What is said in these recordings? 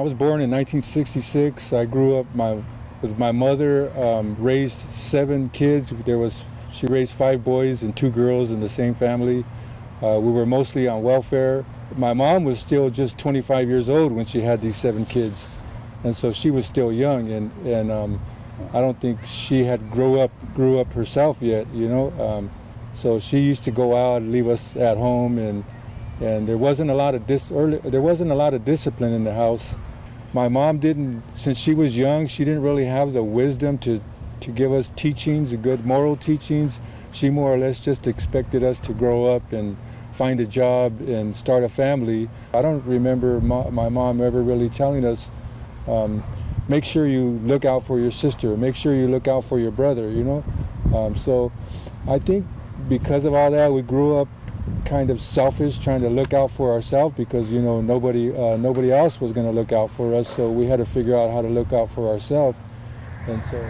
was born in 1966. I grew up with my mother, raised 7 kids. She raised 5 boys and 2 girls in the same family. We were mostly on welfare. My mom was still just 25 years old when she had these 7 kids, and so she was still young, and I don't think she had grew up herself yet, you know. So she used to go out and leave us at home, and there wasn't a lot of discipline in the house. My mom didn't, since she was young, she didn't really have the wisdom to give us teachings, good moral teachings. She more or less just expected us to grow up and find a job and start a family. I don't remember my mom ever really telling us, make sure you look out for your sister, make sure you look out for your brother, you know. So I think because of all that, we grew up kind of selfish, trying to look out for ourselves, because, you know, nobody else was going to look out for us, so we had to figure out how to look out for ourselves. And so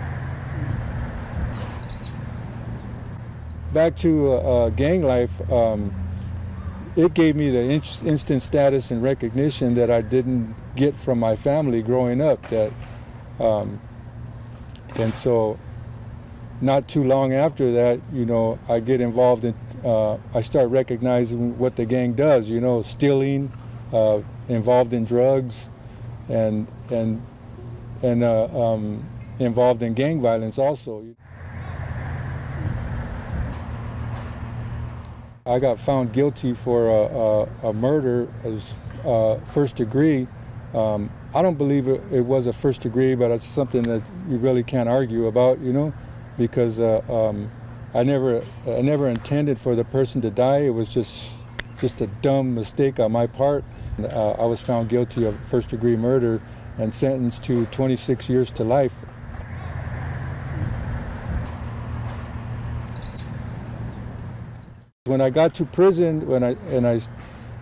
back to gang life, it gave me the instant status and recognition that I didn't get from my family growing up. And so not too long after that, you know, I get involved in, I start recognizing what the gang does, you know, stealing, involved in drugs, and involved in gang violence also. I got found guilty for a murder as first degree. I don't believe it was a first degree, but it's something that you really can't argue about, you know, because I never intended for the person to die. It was just a dumb mistake on my part. I was found guilty of first degree murder and sentenced to 26 years to life. When I got to prison,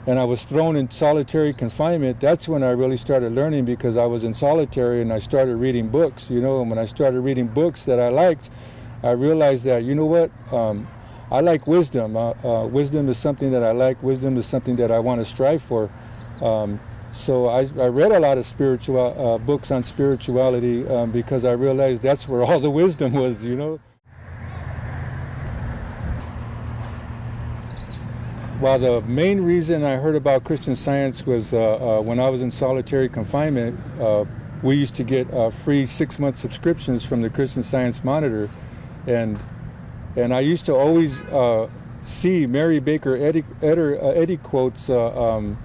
and I was thrown in solitary confinement, that's when I really started learning, because I was in solitary and I started reading books, you know. And when I started reading books that I liked, I realized that, you know what, I like wisdom. Wisdom is something that I like. Wisdom is something that I want to strive for. So I read a lot of spiritual books on spirituality, because I realized that's where all the wisdom was, you know. Well, the main reason I heard about Christian Science was when I was in solitary confinement, we used to get free 6-month subscriptions from the Christian Science Monitor, and I used to always see Mary Baker Eddy quotes all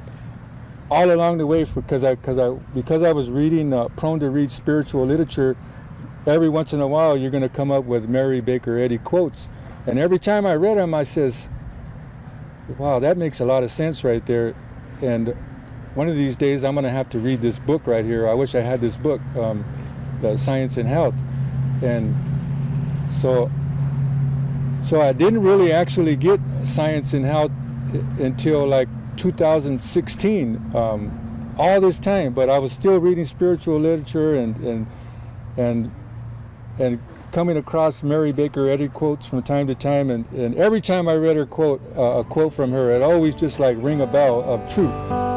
along the way, because I was reading, prone to read spiritual literature. Every once in a while, you're going to come up with Mary Baker Eddy quotes, and every time I read them, I says, wow, that makes a lot of sense right there. And one of these days I'm going to have to read this book right here. I wish I had this book, Science and Health. And so I didn't really actually get Science and Health until like 2016, all this time. But I was still reading spiritual literature and coming across Mary Baker Eddy quotes from time to time, and every time I read her quote, a quote from her, it always just like ring a bell of truth.